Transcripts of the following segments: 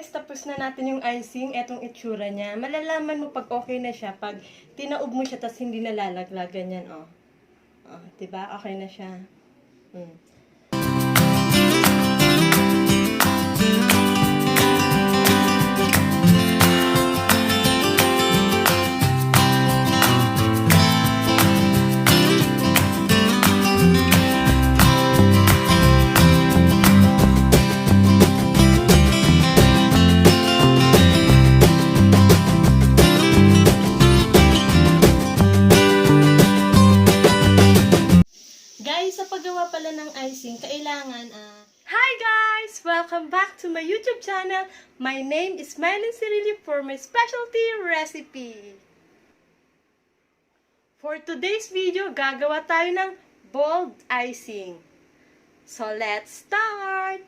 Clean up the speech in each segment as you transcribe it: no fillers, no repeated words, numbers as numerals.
Tapos na natin yung icing, etong itsura niya. Malalaman mo pag okay na siya, pag tinaob mo siya, tas hindi nalalaglagan yan, oh. Oh, diba? Okay na siya. Sa paggawa pala ng icing, kailangan, Hi guys! Welcome back to my YouTube channel. My name is Mylene Cirilli for my specialty recipe. For today's video, gagawa tayo ng bold icing. So let's start!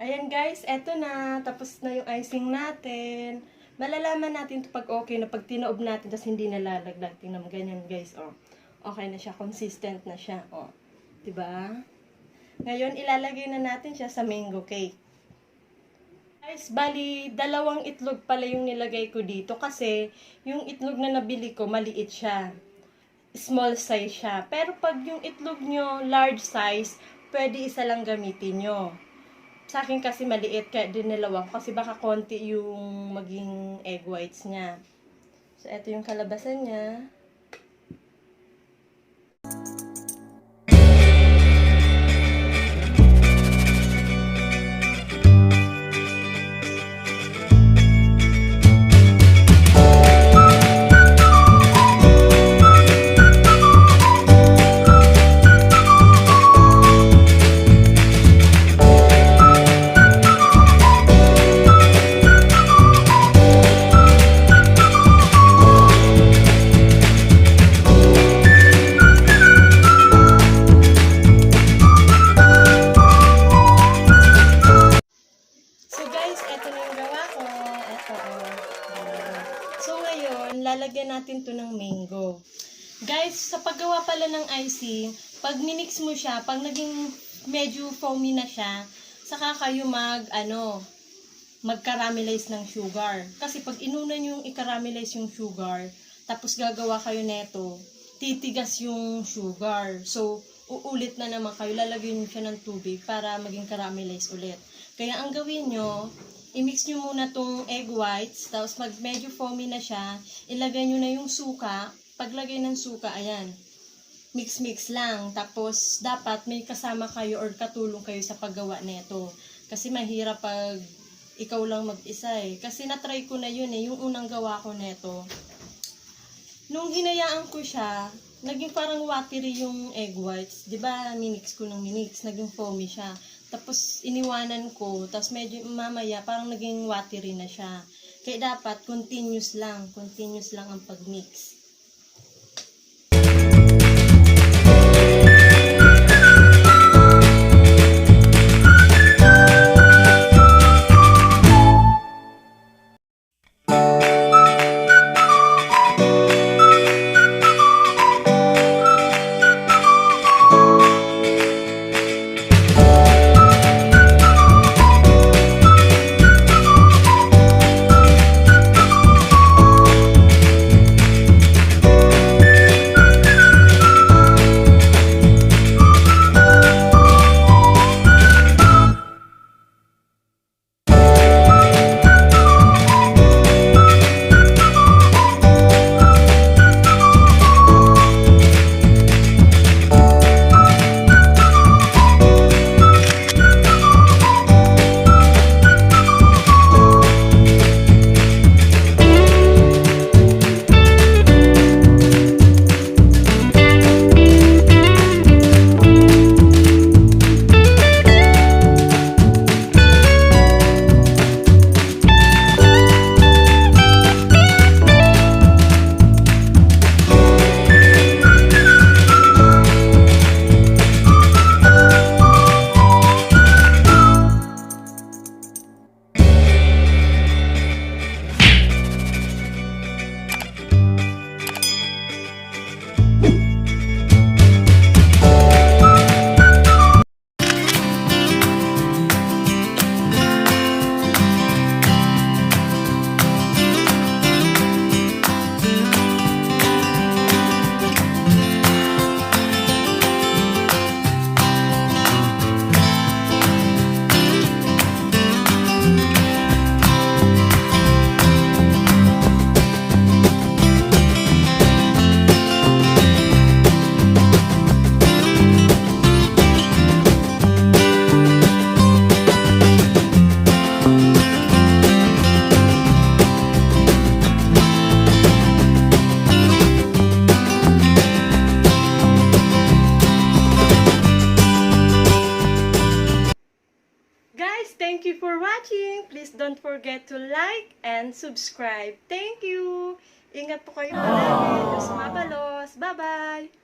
Ayan guys, eto na. Tapos na yung icing natin. Malalaman natin to pag okay na, pag tinaob natin, tapos hindi nalalaglag. Tingnan mo, ganyan guys, oh. Okay na siya, consistent na siya, oh. Diba? Ngayon, ilalagay na natin siya sa mango cake. Guys, bali, 2 itlog pala yung nilagay ko dito kasi yung itlog na nabili ko, maliit siya. Small size siya. Pero pag yung itlog nyo, large size, pwede isa lang gamitin nyo. Sa akin kasi maliit, kaya dinalawa ko kasi baka konti yung maging egg whites niya. So, ito yung kalabasan niya. Lalagyan natin to ng mango. Guys, sa paggawa pala ng icing, pag minix mo siya, pag naging medyo foamy na siya, saka kayo mag-caramelize ng sugar. Kasi pag inunan yung i-caramelize yung sugar, tapos gagawa kayo neto, titigas yung sugar. So, uulit na naman kayo, lalagyan nyo siya ng tubig para maging caramelize ulit. Kaya ang gawin nyo, i-mix nyo muna tong egg whites, tapos pag medyo foamy na siya, ilagay nyo na yung suka. Paglagay ng suka, ayan, mix-mix lang. Tapos, dapat may kasama kayo or katulong kayo sa paggawa neto. Kasi mahirap pag ikaw lang mag-isa eh. Kasi na-try ko na yun eh, yung unang gawa ko neto. Nung hinayaan ko siya, naging parang watery yung egg whites. Diba, minix ko ng minix, naging foamy siya. Tapos, iniwanan ko. Tapos, medyo mamaya, parang naging watery na siya. Kaya dapat, continuous lang ang pag-mix. Thank you for watching. Please don't forget to like and subscribe. Thank you. Ingat po kayo palagi. Diyos mabalos. Bye-bye.